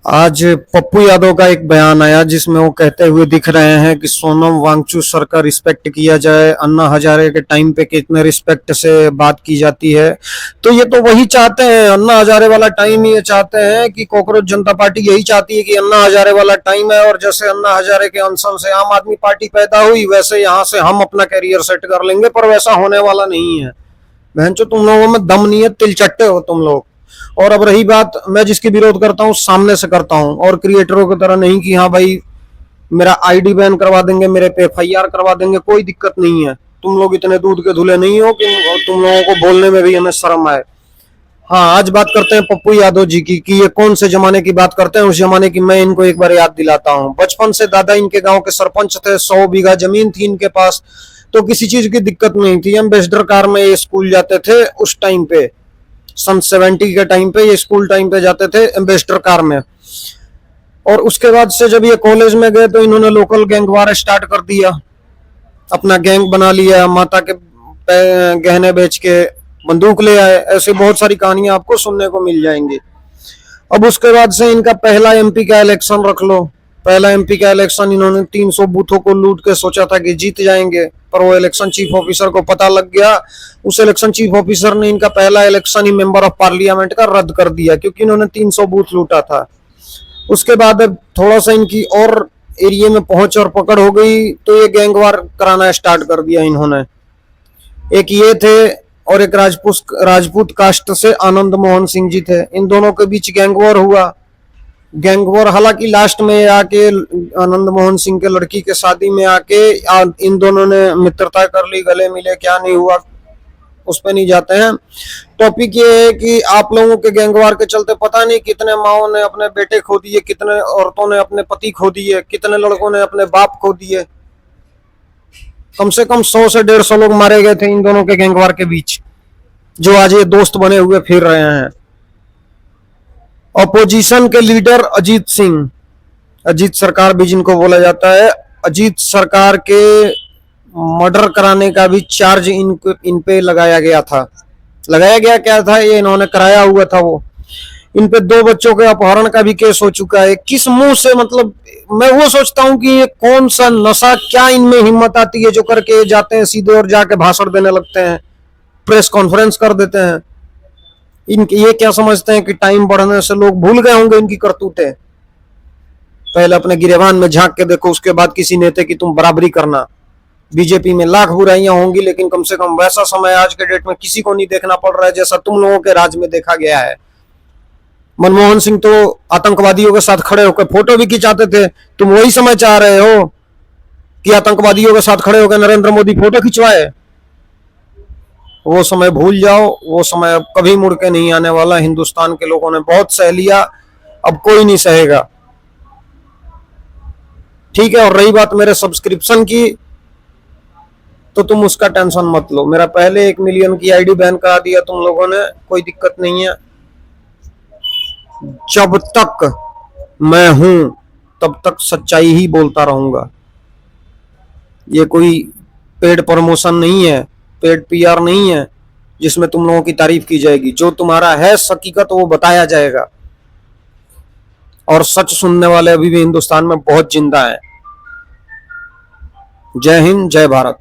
आज पप्पू यादव का एक बयान आया जिसमें वो कहते हुए दिख रहे हैं कि सोनम वांगचुक सर का रिस्पेक्ट किया जाए। अन्ना हजारे के टाइम पे कितने रिस्पेक्ट से बात की जाती है, तो ये तो वही चाहते हैं, अन्ना हजारे वाला टाइम ये चाहते हैं कि कॉकरोच जनता पार्टी यही चाहती है कि अन्ना हजारे वाला टाइम है, और जैसे अन्ना हजारे के अनशन से आम आदमी पार्टी पैदा हुई वैसे यहाँ से हम अपना कैरियर सेट कर लेंगे, पर वैसा होने वाला नहीं है। बहनचो, तुम लोगों में दम नहीं है, तिलचट्टे हो तुम लोग। और अब रही बात, मैं जिसकी विरोध करता हूँ सामने से करता हूँ, और क्रिएटरों की तरह नहीं कि हाँ भाई मेरा आईडी बैन करवा देंगे, मेरे पे एफआईआर करवा देंगे, कोई दिक्कत नहीं है। तुम लोग इतने दूध के धुले नहीं हो कि तुम लोगों को बोलने में भी हमें शर्म आए। हाँ, आज बात करते हैं पप्पू यादव जी की कि ये कौन से जमाने की बात करते हैं। उस जमाने की मैं इनको एक बार याद दिलाता हूँ। बचपन से दादा इनके गांव के सरपंच थे, 100 बीघा जमीन थी इनके पास, तो किसी चीज की दिक्कत नहीं थी। एम्बेसडर कार में ये स्कूल जाते थे उस टाइम पे, सन 70 के टाइम पे ये स्कूल टाइम पे जाते थे एम्बेसडर कार में। और उसके बाद से जब ये कॉलेज में गए तो इन्होंने लोकल गैंग वार स्टार्ट कर दिया, अपना गैंग बना लिया, माता के गहने बेच के बंदूक ले आए। ऐसे बहुत सारी कहानियां आपको सुनने को मिल जाएंगी। अब उसके बाद से इनका पहला एमपी का इलेक्शन रख लो। पहला एमपी का इलेक्शन इन्होंने 300 बूथों को लूट के सोचा था कि जीत जाएंगे, पर वो इलेक्शन चीफ ऑफिसर को पता लग गया। उस इलेक्शन चीफ ऑफिसर ने इनका पहला election he member of parliament का रद्द कर दिया, क्योंकि इन्होंने 300 बूथ लूटा था। उसके बाद अब थोड़ा सा इनकी और एरिया में पहुंच और पकड़ हो गई, तो ये गैंगवार कराना स्टार्ट कर दिया इन्होंने। एक ये थे और एक राजपूत कास्ट से आनंद मोहन सिंह जी थे। इन दोनों के बीच गैंग वॉर हुआ। गैंग वॉर हालांकि लास्ट में आके आनंद मोहन सिंह के लड़की के शादी में आके इन दोनों ने मित्रता कर ली, गले मिले, क्या नहीं हुआ उस पर नहीं जाते हैं। टॉपिक ये है कि आप लोगों के गैंगवार के चलते पता नहीं कितने माओ ने अपने बेटे खो दिए, कितने औरतों ने अपने पति खो दिए, कितने लड़कों ने अपने बाप खो दिए। कम से कम 100 से 150 लोग मारे गए थे इन दोनों के गैंगवार के बीच, जो आज ये दोस्त बने हुए फिर रहे हैं। अपोजिशन के लीडर अजीत सिंह, अजीत सरकार भी जिनको बोला जाता है, अजीत सरकार के मर्डर कराने का भी चार्ज इन पे लगाया गया था। लगाया गया क्या था, ये इन्होंने कराया हुआ था। वो इन पे 2 बच्चों के अपहरण का भी केस हो चुका है। किस मुंह से, मतलब मैं वो सोचता हूँ कि ये कौन सा नशा, क्या इनमें हिम्मत आती है जो करके जाते हैं सीधे और जाके भाषण देने लगते हैं, प्रेस कॉन्फ्रेंस कर देते हैं। इनके ये क्या समझते हैं कि टाइम बढ़ने से लोग भूल गए होंगे इनकी करतूतें। पहले अपने गिरेबान में झांक के देखो, उसके बाद किसी नेता की तुम बराबरी करना। बीजेपी में लाख बुराइयां होंगी, लेकिन कम से कम वैसा समय आज के डेट में किसी को नहीं देखना पड़ रहा है जैसा तुम लोगों के राज में देखा गया है। मनमोहन सिंह तो आतंकवादियों के साथ खड़े होकर फोटो भी खिंचाते थे। तुम वही समय चाह रहे हो कि आतंकवादियों के साथ खड़े होकर नरेंद्र मोदी फोटो खिंचवाए? वो समय भूल जाओ, वो समय अब कभी मुड़ के नहीं आने वाला। हिंदुस्तान के लोगों ने बहुत सह लिया, अब कोई नहीं सहेगा। ठीक है। और रही बात मेरे सब्सक्रिप्शन की, तो तुम उसका टेंशन मत लो। मेरा पहले 1 मिलियन की आईडी बैन करा दिया तुम लोगों ने, कोई दिक्कत नहीं है। जब तक मैं हूं तब तक सच्चाई ही बोलता रहूंगा। ये कोई पेड प्रमोशन नहीं है, पेड पीआर नहीं है जिसमें तुम लोगों की तारीफ की जाएगी। जो तुम्हारा है हकीकत वो बताया जाएगा, और सच सुनने वाले अभी भी हिंदुस्तान में बहुत जिंदा है। जय हिंद, जय भारत।